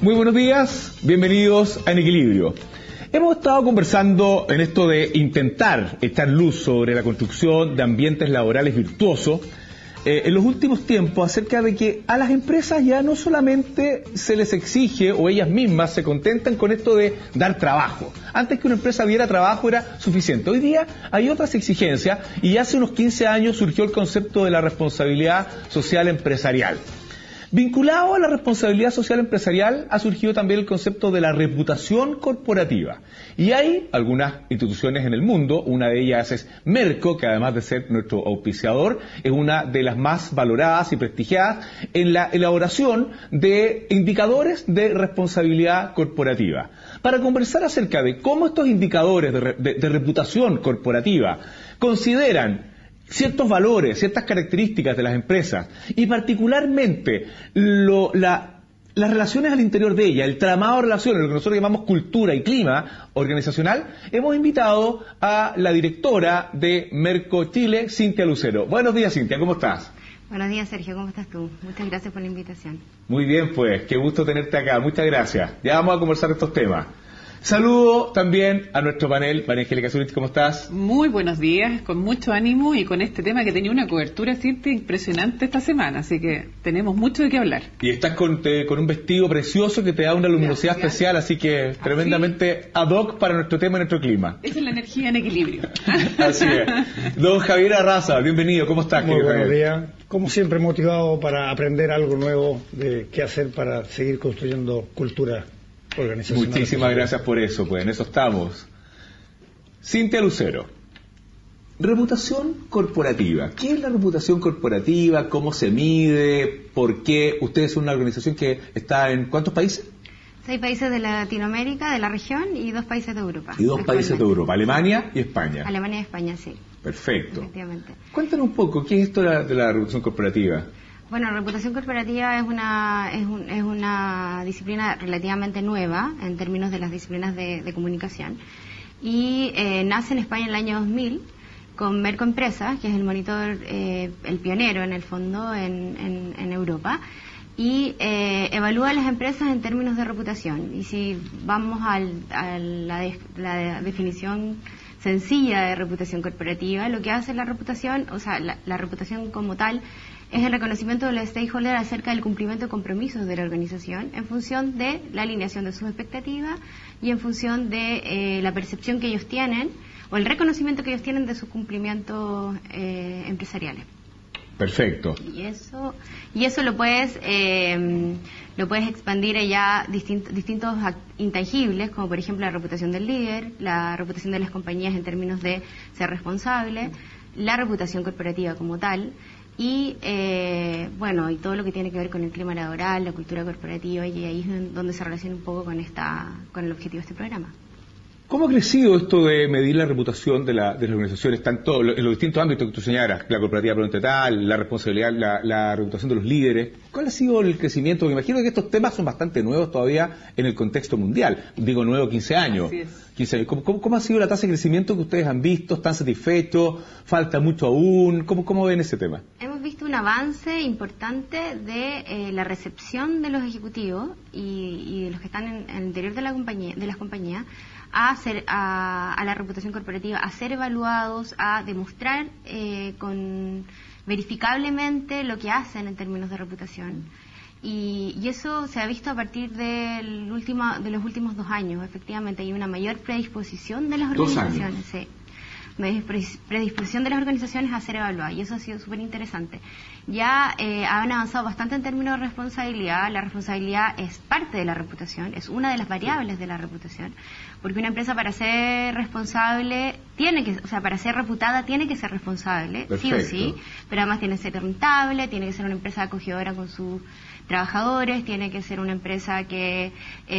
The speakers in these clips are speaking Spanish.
Muy buenos días, bienvenidos a En Equilibrio. Hemos estado conversando en esto de intentar echar luz sobre la construcción de ambientes laborales virtuosos en los últimos tiempos acerca de que a las empresas ya no solamente se les exige o ellas mismas se contentan con esto de dar trabajo. Antes que una empresa diera trabajo era suficiente. Hoy día hay otras exigencias y hace unos 15 años surgió el concepto de la responsabilidad social empresarial. Vinculado a la responsabilidad social empresarial ha surgido también el concepto de la reputación corporativa. Y hay algunas instituciones en el mundo, una de ellas es Merco, que además de ser nuestro auspiciador, es una de las más valoradas y prestigiadas en la elaboración de indicadores de responsabilidad corporativa. Para conversar acerca de cómo estos indicadores de reputación corporativa consideran ciertos valores, ciertas características de las empresas y particularmente las relaciones al interior de ella, el tramado de relaciones, lo que nosotros llamamos cultura y clima organizacional, hemos invitado a la directora de Merco Chile, Cintia Lucero. Buenos días, Cintia, ¿cómo estás? Buenos días, Sergio, ¿cómo estás tú? Muchas gracias por la invitación. Muy bien, pues, qué gusto tenerte acá, muchas gracias. Ya vamos a conversar de estos temas. Saludo también a nuestro panel. María Angélica Zurich, ¿cómo estás? Muy buenos días, con mucho ánimo y con este tema que tenía una cobertura impresionante esta semana, así que tenemos mucho de qué hablar. Y estás con un vestido precioso que te da una luminosidad especial, así que tremendamente ad hoc para nuestro tema y nuestro clima. Esa es la energía en equilibrio. Así es. Don Javier Arraza, bienvenido, ¿cómo estás? Muy buenos días. Como siempre, motivado para aprender algo nuevo de qué hacer para seguir construyendo cultura. Muchísimas gracias por eso, pues en eso estamos. Cintia Lucero, reputación corporativa. ¿Qué es la reputación corporativa? ¿Cómo se mide? ¿Por qué? Ustedes son una organización que está en ¿cuántos países? 6 países de Latinoamérica, de la región, y 2 países de Europa. Y 2 países de Europa, Alemania y España. Alemania y España, sí. Perfecto. Efectivamente. Cuéntanos un poco, ¿qué es esto de la reputación corporativa? Bueno, reputación corporativa es una disciplina relativamente nueva en términos de las disciplinas de comunicación y nace en España en el año 2000 con Merco Empresas, que es el monitor, el pionero en el fondo en Europa, y evalúa a las empresas en términos de reputación. Y si vamos a la definición sencilla de reputación corporativa, lo que hace la reputación, o sea, la reputación como tal, es el reconocimiento de los stakeholders acerca del cumplimiento de compromisos de la organización en función de la alineación de sus expectativas y en función de la percepción que ellos tienen o el reconocimiento que ellos tienen de sus cumplimientos empresariales. Perfecto. Y eso lo puedes expandir a distintos intangibles, como por ejemplo la reputación del líder, la reputación de las compañías en términos de ser responsable, la reputación corporativa como tal, y y todo lo que tiene que ver con el clima laboral, la cultura corporativa, y ahí es donde se relaciona un poco con el objetivo de este programa. ¿Cómo ha crecido esto de medir la reputación de las organizaciones, tanto en los distintos ámbitos que tú señalas, la corporativa tal, la responsabilidad, la reputación de los líderes? ¿Cuál ha sido el crecimiento? Me imagino que estos temas son bastante nuevos todavía en el contexto mundial. Digo nuevo, 15 años. Así es. 15 años. ¿Cómo ha sido la tasa de crecimiento que ustedes han visto? ¿Están satisfechos? ¿Falta mucho aún? ¿Cómo ven ese tema? Hemos visto un avance importante de la recepción de los ejecutivos y de los que están en el interior de las compañías a la reputación corporativa, a ser evaluados, a demostrar verificablemente lo que hacen en términos de reputación. Y eso se ha visto a partir de los últimos 2 años. Efectivamente, hay una mayor predisposición de las organizaciones. 2 años. Sí. Predisposición de las organizaciones a ser evaluadas, y eso ha sido súper interesante. Ya han avanzado bastante en términos de responsabilidad. La responsabilidad es parte de la reputación, es una de las variables de la reputación, porque una empresa para ser responsable para ser reputada tiene que ser responsable. Perfecto. Sí o sí, pero además tiene que ser rentable, tiene que ser una empresa acogedora con sus trabajadores, tiene que ser una empresa que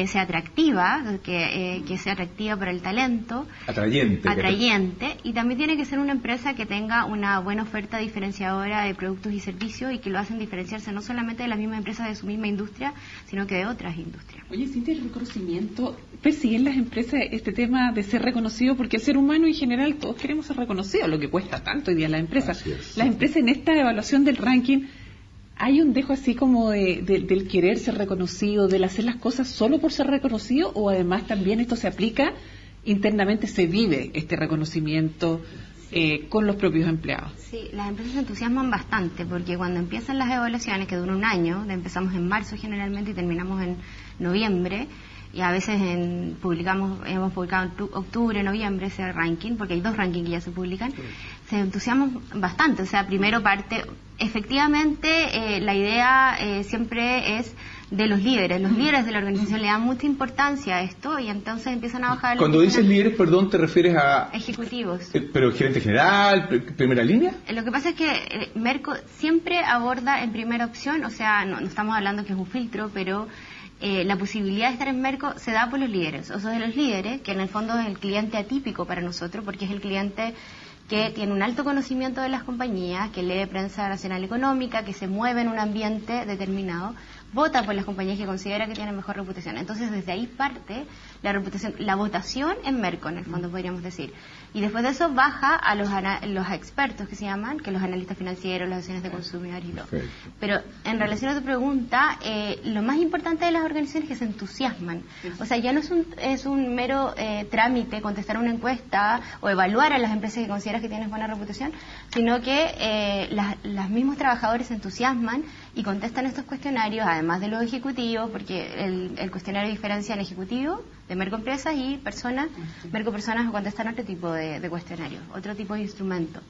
sea atractiva, que sea atractiva para el talento, atrayente, y también tiene que ser una empresa que tenga una buena oferta diferenciadora de productos y servicios y que lo hacen diferenciarse no solamente de las mismas empresas de su misma industria, sino que de otras industrias. Oye, Cintia, el reconocimiento, ¿persiguen las empresas este tema de ser reconocido? Porque el ser humano en general todos queremos ser reconocidos, lo que cuesta tanto hoy día a las empresas. Las empresas en esta evaluación del ranking ¿Hay un dejo así como del querer ser reconocido, del hacer las cosas solo por ser reconocido, o además también esto se aplica internamente, se vive este reconocimiento con los propios empleados? Sí, las empresas se entusiasman bastante porque cuando empiezan las evaluaciones, que duran un año, empezamos en marzo generalmente y terminamos en noviembre, y a veces hemos publicado en octubre, noviembre ese ranking, porque hay 2 rankings que ya se publican, se entusiasman bastante. O sea, primero parte, efectivamente, la idea siempre es de los líderes. Los líderes de la organización le dan mucha importancia a esto y entonces empiezan a bajar. Cuando dices líderes, perdón, ¿te refieres a ejecutivos? ¿Pero gerente general, primera línea? Lo que pasa es que Merco siempre aborda en primera opción, o sea, no estamos hablando que es un filtro, pero la posibilidad de estar en Merco se da por los líderes. O sea, de los líderes, que en el fondo es el cliente atípico para nosotros, porque es el cliente que tiene un alto conocimiento de las compañías, que lee prensa nacional económica, que se mueve en un ambiente determinado, vota por las compañías que considera que tienen mejor reputación. Entonces, desde ahí parte la votación en Merco, en el fondo, podríamos decir. Y después de eso baja a los expertos, que se llaman, que los analistas financieros, las acciones de consumidores y todo. Okay. Pero en relación a tu pregunta, lo más importante de las organizaciones es que se entusiasman. O sea, ya no es un mero trámite contestar una encuesta o evaluar a las empresas que consideras que tienen buena reputación, sino que los mismos trabajadores se entusiasman y contestan estos cuestionarios, además de los ejecutivos, porque el cuestionario diferencia en ejecutivo de Merco Empresas y personas. Merco Personas contestan otro tipo de cuestionarios, otro tipo de instrumento.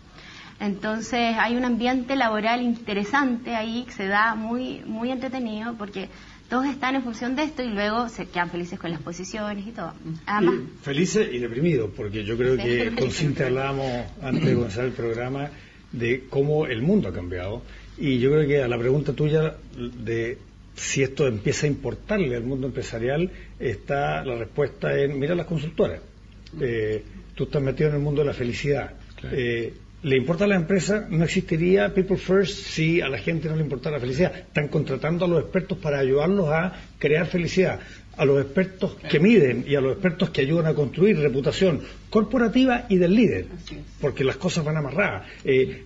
Entonces hay un ambiente laboral interesante ahí que se da muy, muy entretenido porque todos están en función de esto y luego se quedan felices con las posiciones y todo. Además, felices y deprimidos, porque yo creo que con Cintia hablábamos antes de comenzar el programa de cómo el mundo ha cambiado, y yo creo que a la pregunta tuya de si esto empieza a importarle al mundo empresarial, está la respuesta en, mira las consultoras. Tú estás metido en el mundo de la felicidad. Claro. ¿Le importa a la empresa? No existiría People First si a la gente no le importara la felicidad. Están contratando a los expertos para ayudarlos a crear felicidad, a los expertos que miden y a los expertos que ayudan a construir reputación corporativa y del líder, porque las cosas van amarradas.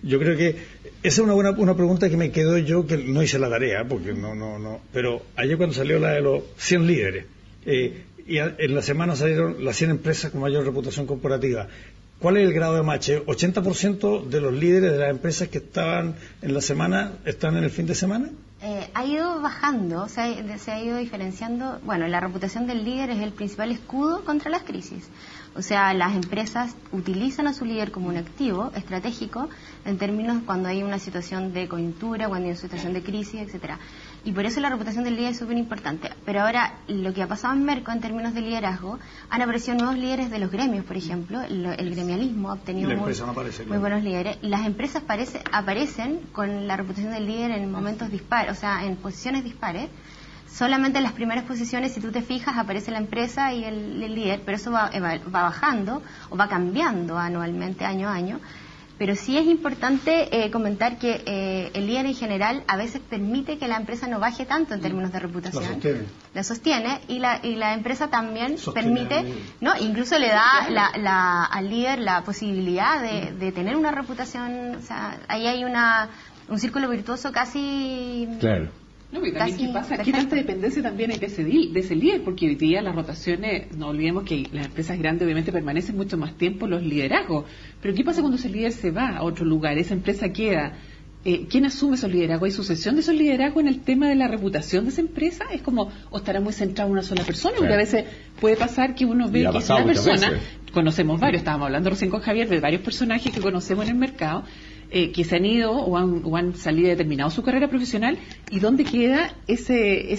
Yo creo que esa es una pregunta que me quedó yo, que no hice la tarea, porque no, pero ayer cuando salió la de los 100 líderes, y en la semana salieron las 100 empresas con mayor reputación corporativa. ¿Cuál es el grado de match? 80% de los líderes de las empresas que estaban en la semana están en el fin de semana. Ha ido bajando, se ha ido diferenciando. Bueno, la reputación del líder es el principal escudo contra las crisis. O sea, las empresas utilizan a su líder como un activo estratégico en términos cuando hay una situación de coyuntura, cuando hay una situación de crisis, etcétera. Y por eso la reputación del líder es súper importante. Pero ahora, lo que ha pasado en Merco en términos de liderazgo, han aparecido nuevos líderes de los gremios, por ejemplo. El gremialismo ha obtenido muy buenos líderes. Las empresas aparecen con la reputación del líder en momentos dispares, o sea, en posiciones dispares. Solamente en las primeras posiciones, si tú te fijas, aparece la empresa y el líder, pero eso va bajando o va cambiando anualmente, año a año. Pero sí es importante comentar que el líder en general a veces permite que la empresa no baje tanto en términos de reputación. La sostiene y la empresa también permite, ¿no? Incluso le da al líder la posibilidad de tener una reputación. O sea, ahí hay un círculo virtuoso casi. Claro. No, y también ¿qué pasa? ¿Qué tanta dependencia también hay de ese líder? Porque hoy día las rotaciones, no olvidemos que las empresas grandes obviamente permanecen mucho más tiempo los liderazgos, pero ¿qué pasa cuando ese líder se va a otro lugar? Esa empresa queda. ¿Quién asume esos liderazgos? ¿Hay sucesión de esos liderazgos en el tema de la reputación de esa empresa? Es como, o estará muy centrado en una sola persona, porque a veces puede pasar que uno ve que es una persona, conocemos varios, estábamos hablando recién con Javier de varios personajes que conocemos en el mercado, que se han ido o han salido determinado su carrera profesional, y dónde queda ese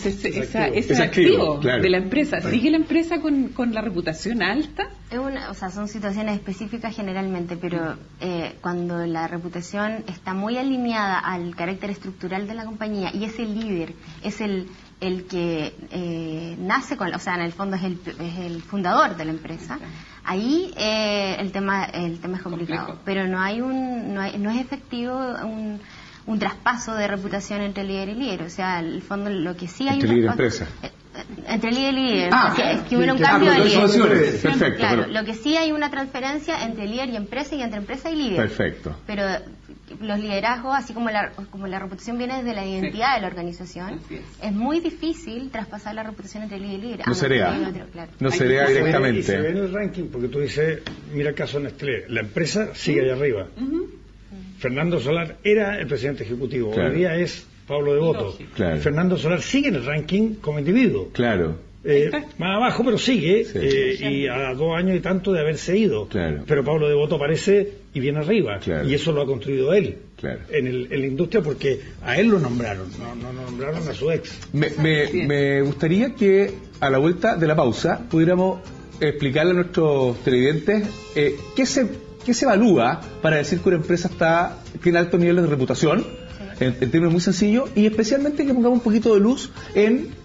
activo de la empresa. ¿Sigue la empresa con la reputación alta? O sea, son situaciones específicas generalmente, pero cuando la reputación está muy alineada al carácter estructural de la compañía y ese líder es el que nace con, o sea, en el fondo es el fundador de la empresa. Ahí el tema es complicado, pero no es efectivo un traspaso de reputación entre líder y líder. O sea, en el fondo lo que sí hay entre líder y empresa. Entre líder y líder, es que hubiera un cambio de líder. Perfecto. Claro, lo que sí hay una transferencia entre líder y empresa y entre empresa y líder. Perfecto. Pero los liderazgos, así como la reputación viene desde la identidad de la organización, es muy difícil traspasar la reputación entre líder y líder. No sería directamente. Y se ve en el ranking, porque tú dices, mira el caso de Nestlé, la empresa sigue allá arriba. Fernando Solar era el presidente ejecutivo, hoy día es Pablo Devoto. Fernando Solar sigue en el ranking como individuo. Más abajo, pero sigue, y a 2 años y tanto de haberse ido. Pero Pablo Devoto aparece y viene arriba, y eso lo ha construido él en la industria, porque a él lo nombraron, no nombraron a su ex. Me gustaría que a la vuelta de la pausa pudiéramos explicarle a nuestros televidentes qué se evalúa para decir que una empresa tiene altos niveles de reputación, en términos muy sencillos, y especialmente que pongamos un poquito de luz en...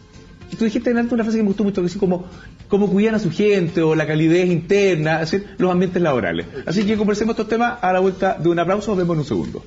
Tú dijiste en alto una frase que me gustó mucho, que es como cuidan a su gente, o la calidez interna, es decir, los ambientes laborales. Así que conversemos estos temas a la vuelta de un aplauso. Nos vemos en un segundo.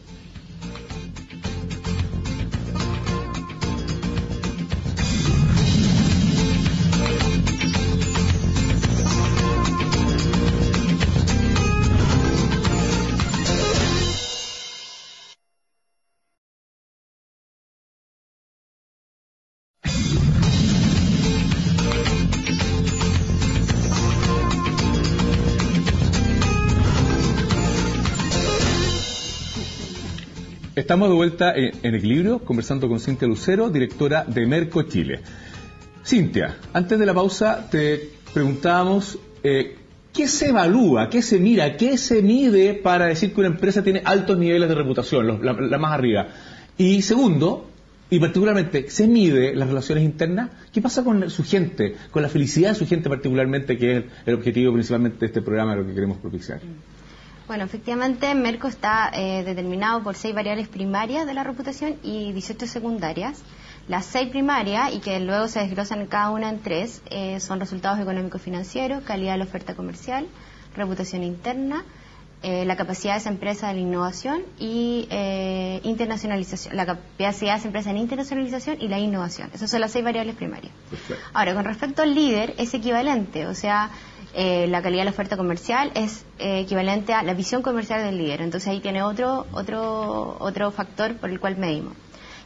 Estamos de vuelta en Equilibrio, conversando con Cintia Lucero, directora de Merco Chile. Cintia, antes de la pausa te preguntábamos ¿qué se evalúa, qué se mira, qué se mide para decir que una empresa tiene altos niveles de reputación, la más arriba? Y segundo, y particularmente, ¿se mide las relaciones internas? ¿Qué pasa con su gente, con la felicidad de su gente particularmente, que es el objetivo principalmente de este programa, lo que queremos propiciar? Bueno, efectivamente, Merco está determinado por 6 variables primarias de la reputación y 18 secundarias. Las 6 primarias, y que luego se desglosan cada una en 3, son resultados económicos financieros, calidad de la oferta comercial, reputación interna, la capacidad de esa empresa de la innovación y internacionalización, la capacidad de esa empresa en internacionalización y la innovación. Esas son las 6 variables primarias. Perfecto. Ahora, con respecto al líder, es equivalente, o sea, la calidad de la oferta comercial es equivalente a la visión comercial del líder. Entonces ahí tiene otro factor por el cual medimos.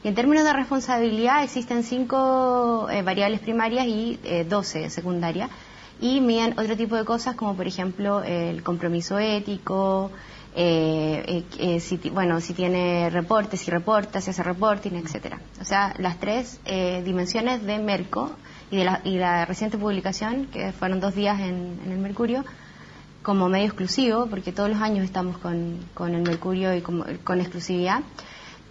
Y en términos de responsabilidad existen 5 variables primarias y 12 secundarias, y miden otro tipo de cosas como por ejemplo el compromiso ético, si tiene reportes, si reporta, si hace reporting, etcétera. O sea, las 3 dimensiones de Merco y la reciente publicación, que fueron 2 días en el Mercurio, como medio exclusivo, porque todos los años estamos con el Mercurio y con exclusividad,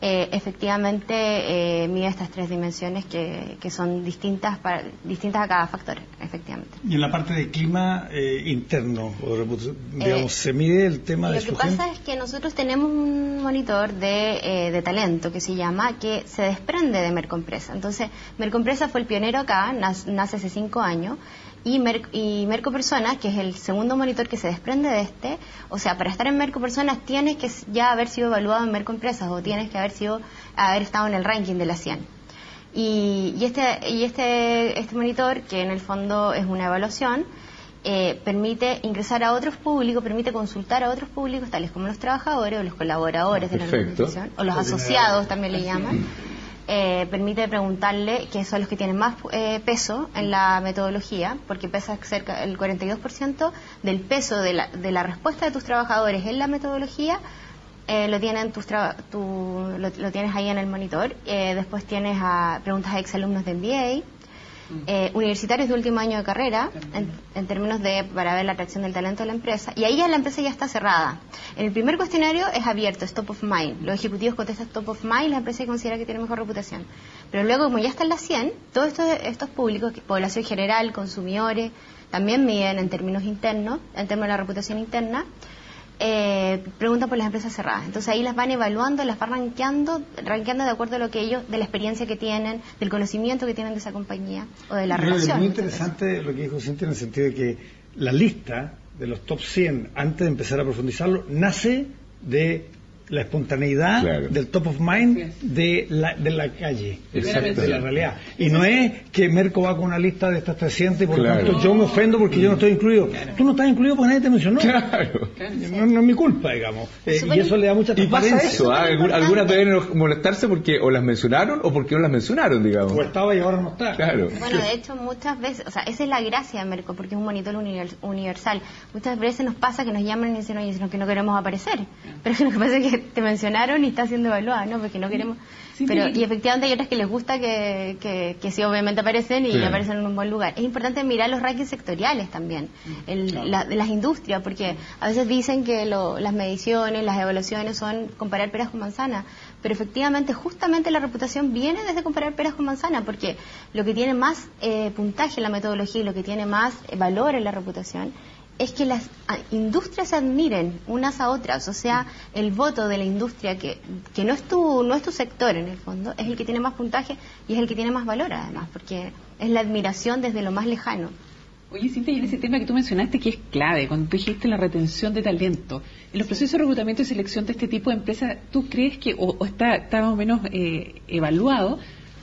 efectivamente mide estas 3 dimensiones que son distintas a cada factor, efectivamente. Y en la parte de clima interno, digamos, ¿se mide el tema de su gente? Lo que pasa es que nosotros tenemos un monitor de talento que se llama, que se desprende de Merco Empresa. Entonces, Merco Empresa fue el pionero acá, nace hace 5 años, y Merco Personas, que es el segundo monitor que se desprende de este. O sea, para estar en Merco Personas tienes que ya haber sido evaluado en Merco Empresas, o tienes que haber estado en el ranking de las 100. Y este monitor, que en el fondo es una evaluación, permite ingresar a otros públicos, permite consultar a otros públicos, tales como los trabajadores o los colaboradores de la organización, o los asociados también le llaman. Permite preguntarle, que son los que tienen más peso en la metodología, porque pesa cerca del 42% del peso de la respuesta de tus trabajadores en la metodología. Lo tienes ahí en el monitor. Después tienes preguntas a exalumnos de MBA, universitarios de último año de carrera, en términos para ver la atracción del talento de la empresa, y ahí ya la empresa ya está cerrada. En el primer cuestionario es abierto, es top of mind, los ejecutivos contestan top of mind, la empresa considera que tiene mejor reputación. Pero luego, como ya están las 100, todos estos públicos, población general, consumidores, también miden en términos internos, en términos de la reputación interna, preguntan por las empresas cerradas. Entonces ahí las van evaluando, las van rankeando de acuerdo a lo que ellos, de la experiencia que tienen, del conocimiento que tienen de esa compañía o de la relación. Es muy interesante lo que dijo Cintia, en el sentido de que la lista de los top 100, antes de empezar a profundizarlo, nace de la espontaneidad del top of mind de la calle, de la realidad. Y no es que Merco va con una lista de estas 300 y por lo tanto yo me ofendo porque yo no estoy incluido. Tú no estás incluido porque nadie te mencionó. No es mi culpa, digamos. Y eso le da mucha transparencia. Y pasa eso, algunas deben molestarse porque o las mencionaron o porque no las mencionaron, digamos. O estaba y ahora no está. Bueno, de hecho muchas veces, o sea, esa es la gracia de Merco porque es un monitor universal. Muchas veces nos pasa que nos llaman y dicen, oye, que no queremos aparecer. Pero lo que pasa es que te mencionaron y está siendo evaluada, ¿no? Porque no queremos... y efectivamente hay otras que les gusta que sí, obviamente aparecen y aparecen en un buen lugar. Es importante mirar los rankings sectoriales también, de las industrias, porque a veces dicen que las mediciones, las evaluaciones son comparar peras con manzanas, pero efectivamente, justamente la reputación viene desde comparar peras con manzanas, porque lo que tiene más puntaje en la metodología y lo que tiene más valor en la reputación es que las industrias se admiren unas a otras, o sea, el voto de la industria que no es tu sector en el fondo, es el que tiene más puntaje y es el que tiene más valor además, porque es la admiración desde lo más lejano. Oye, Cintia, y en ese tema que tú mencionaste que es clave, cuando tú dijiste la retención de talento, en los procesos de reclutamiento y selección de este tipo de empresas, ¿tú crees que, o está más o menos evaluado,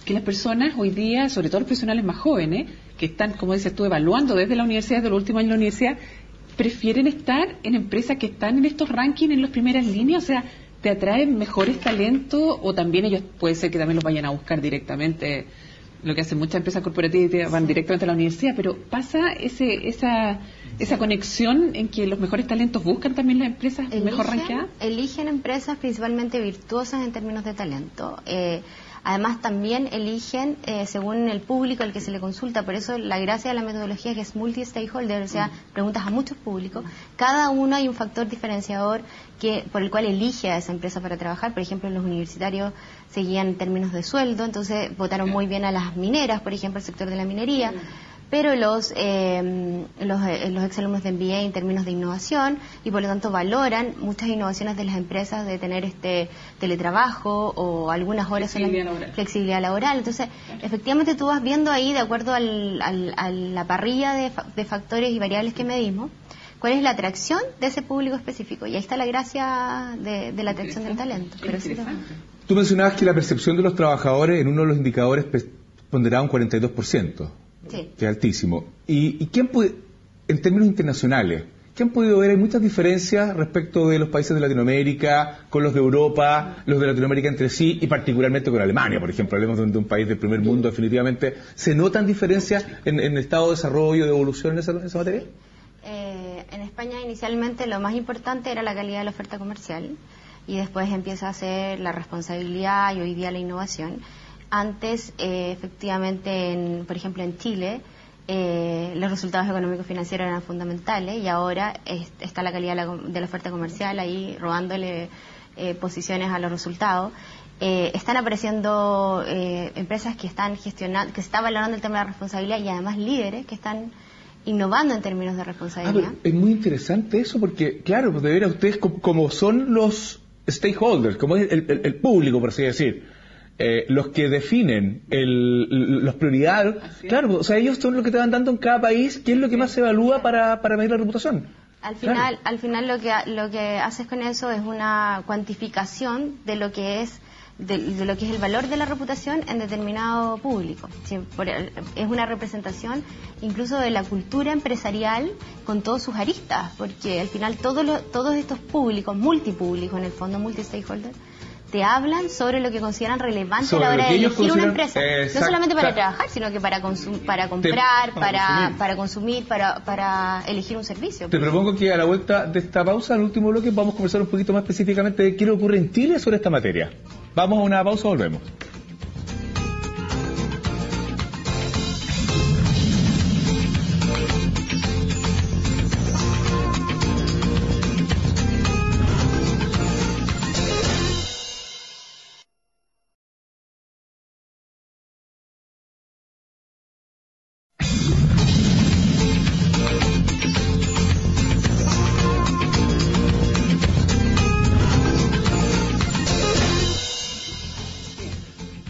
que las personas hoy día, sobre todo los profesionales más jóvenes, que están, como dices tú, evaluando desde la universidad, desde los últimos años de la universidad, prefieren estar en empresas que están en estos rankings en las primeras líneas? O sea, ¿te atraen mejores talentos o también ellos puede ser que también los vayan a buscar directamente? Lo que hacen muchas empresas corporativas van directamente a la universidad, pero ¿pasa esa conexión en que los mejores talentos buscan también las empresas mejor rankeadas? Eligen empresas principalmente virtuosas en términos de talento. Además también eligen según el público al que se le consulta, por eso la gracia de la metodología es que es multi-stakeholder, o sea, preguntas a muchos públicos, cada uno hay un factor diferenciador por el cual elige a esa empresa para trabajar. Por ejemplo, los universitarios seguían términos de sueldo, entonces votaron muy bien a las mineras, por ejemplo, el sector de la minería. Pero los exalumnos de MBA en términos de innovación, y por lo tanto valoran muchas innovaciones de las empresas de tener teletrabajo o algunas horas flexibilidad laboral. Entonces, efectivamente tú vas viendo ahí, de acuerdo a la parrilla de factores y variables que medimos, cuál es la atracción de ese público específico. Y ahí está la gracia de la atracción del talento. Pero sí, tú mencionabas que la percepción de los trabajadores en uno de los indicadores ponderaba un 42%. Sí. Que es altísimo. ¿Y quién puede, en términos internacionales, qué han podido ver? Hay muchas diferencias respecto de los países de Latinoamérica con los de Europa, los de Latinoamérica entre sí y particularmente con Alemania, por ejemplo. Hablemos de un país del primer mundo, definitivamente. ¿Se notan diferencias en el estado de desarrollo, de evolución en esa materia? En España inicialmente lo más importante era la calidad de la oferta comercial y después empieza a ser la responsabilidad y hoy día la innovación. Antes, efectivamente, por ejemplo, en Chile, los resultados económicos financieros eran fundamentales y ahora está la calidad de la oferta comercial ahí robándole posiciones a los resultados. Están apareciendo empresas que están gestionando, que se está valorando el tema de la responsabilidad y además líderes que están innovando en términos de responsabilidad. Es muy interesante eso porque, claro, pues de ver a ustedes como son los stakeholders, como es el público, por así decir. Los que definen las prioridades, claro, o sea, ellos son los que te van dando en cada país qué es lo que más se evalúa para medir la reputación. Al final lo que haces con eso es una cuantificación de lo que es el valor de la reputación en determinado público. Es una representación incluso de la cultura empresarial con todos sus aristas, porque al final todos estos públicos, multipúblicos en el fondo, multi-stakeholder, te hablan sobre lo que consideran relevante a la hora de elegir una empresa. No solamente para trabajar, sino que para comprar, para consumir, para elegir un servicio. Te propongo que a la vuelta de esta pausa, en el último bloque, vamos a conversar un poquito más específicamente de qué le ocurre en Chile sobre esta materia. Vamos a una pausa, volvemos.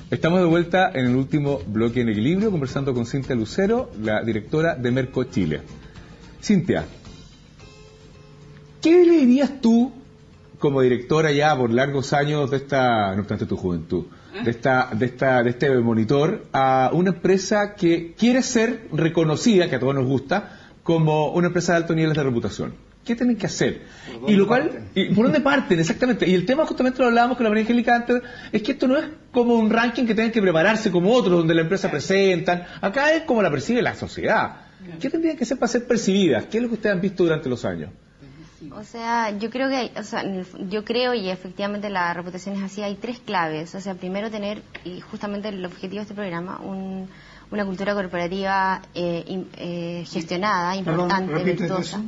Estamos de vuelta en el último bloque en Equilibrio, conversando con Cintia Lucero, la directora de Merco Chile. Cintia, ¿qué le dirías tú como directora ya por largos años de esta, no obstante tu juventud, de este monitor, a una empresa que quiere ser reconocida, que a todos nos gusta, como una empresa de alto nivel de reputación. ¿Qué tienen que hacer? ¿Por dónde parten? Exactamente. Y el tema, justamente lo hablábamos con la María Angélica antes, es que esto no es como un ranking que tienen que prepararse como otros, donde la empresa presentan. Acá es como la percibe la sociedad. ¿Qué tendrían que hacer para ser percibidas? ¿Qué es lo que ustedes han visto durante los años? O sea, yo creo y efectivamente la reputación es así, hay 3 claves. O sea, primero tener, y justamente el objetivo de este programa, una cultura corporativa gestionada, importante, virtuosa.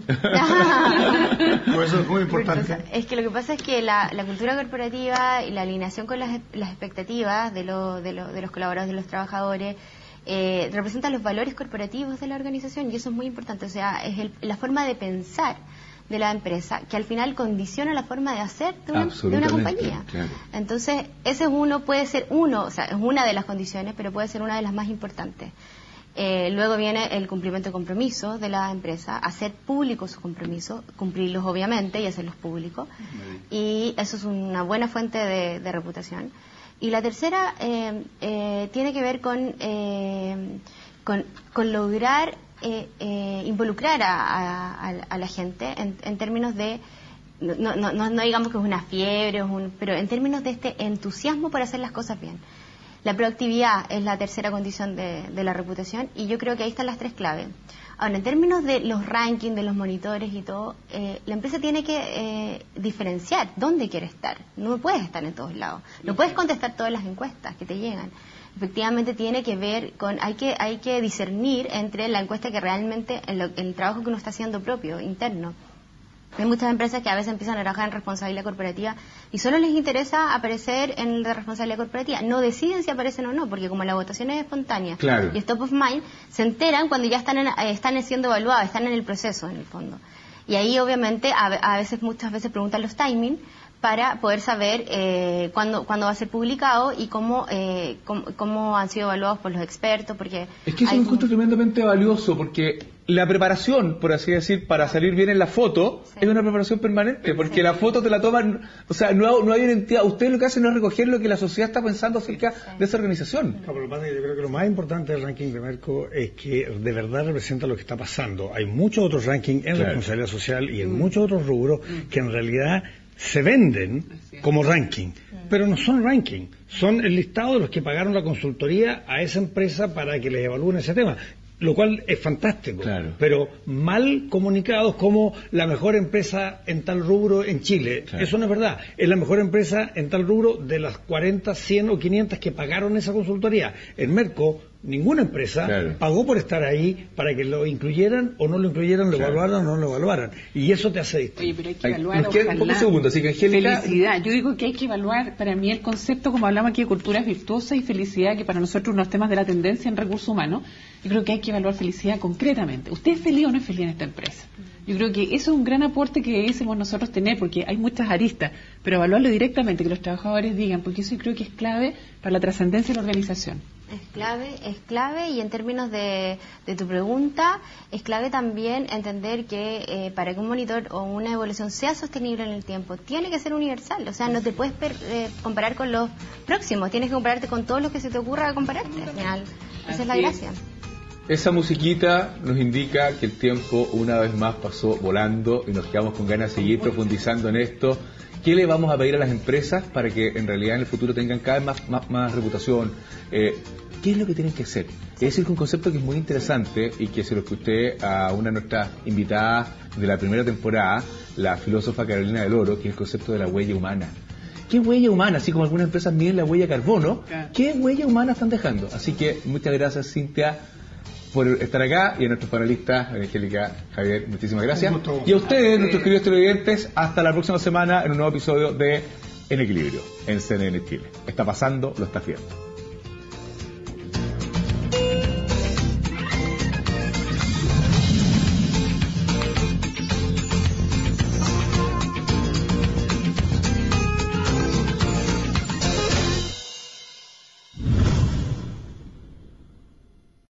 Eso es muy importante. Es que lo que pasa es que la cultura corporativa y la alineación con las expectativas de los colaboradores, de los trabajadores, representa los valores corporativos de la organización, y eso es muy importante. O sea, es la forma de pensar de la empresa, que al final condiciona la forma de hacer de una compañía. Claro. Entonces, ese es o sea, es una de las condiciones, pero puede ser una de las más importantes. Luego viene el cumplimiento de compromisos de la empresa, hacer públicos sus compromisos, cumplirlos obviamente y hacerlos públicos, y eso es una buena fuente de reputación. Y la tercera tiene que ver con lograr involucrar a la gente en términos de, no digamos que es una fiebre, pero en términos de este entusiasmo por hacer las cosas bien. La proactividad es la tercera condición de la reputación, y yo creo que ahí están las 3 claves. Ahora, en términos de los rankings, de los monitores y todo, la empresa tiene que diferenciar dónde quiere estar. No puedes estar en todos lados. No puedes contestar todas las encuestas que te llegan. Efectivamente tiene que ver con, hay que discernir entre la encuesta que realmente, el trabajo que uno está haciendo propio, interno. Hay muchas empresas que a veces empiezan a trabajar en responsabilidad corporativa y solo les interesa aparecer en el de responsabilidad corporativa. No deciden si aparecen o no, porque como la votación es espontánea, claro, y es top of mind, se enteran cuando ya están siendo evaluados, están en el proceso, en el fondo. Y ahí obviamente muchas veces preguntan los timings para poder saber cuándo va a ser publicado y cómo han sido evaluados por los expertos, porque es que es un encuentro tremendamente valioso, porque la preparación, por así decir, para salir bien en la foto, es una preparación permanente, porque la foto te la toman, o sea, no hay una entidad, ustedes lo que hacen es recoger lo que la sociedad está pensando acerca de esa organización. No, pero yo creo que lo más importante del ranking de Merco es que de verdad representa lo que está pasando. Hay muchos otros rankings en responsabilidad social y en muchos otros rubros que en realidad se venden como ranking, pero no son ranking, son el listado de los que pagaron la consultoría a esa empresa para que les evalúen ese tema, lo cual es fantástico, claro, pero mal comunicados como la mejor empresa en tal rubro en Chile. Claro. Eso no es verdad, es la mejor empresa en tal rubro de las 40, 100 o 500 que pagaron esa consultoría. En Merco, ninguna empresa pagó por estar ahí para que lo incluyeran o no lo incluyeran, lo evaluaran o no lo evaluaran. Y eso te hace distinto. Oye, pero hay que evaluar, así que, Angélica, felicidad. Yo digo que hay que evaluar, para mí el concepto, como hablamos aquí, de cultura virtuosa y felicidad, que para nosotros unos temas de la tendencia en recursos humanos, yo creo que hay que evaluar felicidad concretamente. ¿Usted es feliz o no es feliz en esta empresa? Yo creo que eso es un gran aporte que debiésemos nosotros tener, porque hay muchas aristas, pero evaluarlo directamente, que los trabajadores digan, porque eso yo creo que es clave para la trascendencia de la organización. Es clave, y en términos de tu pregunta, es clave también entender que para que un monitor o una evaluación sea sostenible en el tiempo, tiene que ser universal. O sea, no te puedes comparar con los próximos, tienes que compararte con todos los que se te ocurra compararte. Al final, esa es la gracia. Esa musiquita nos indica que el tiempo una vez más pasó volando y nos quedamos con ganas de seguir profundizando en esto. ¿Qué le vamos a pedir a las empresas para que en realidad en el futuro tengan cada vez más reputación? ¿Qué es lo que tienen que hacer? Es decir, que un concepto que es muy interesante y que se lo escuché a una de nuestras invitadas de la primera temporada, la filósofa Carolina del Oro, que es el concepto de la huella humana. ¿Qué huella humana? Así como algunas empresas miden la huella carbono, ¿qué huella humana están dejando? Así que muchas gracias, Cintia, por estar acá, y a nuestros panelistas, Angélica, Javier, muchísimas gracias. Y a ustedes, nuestros queridos televidentes, hasta la próxima semana en un nuevo episodio de En Equilibrio, en CNN Chile. Está pasando, lo está haciendo.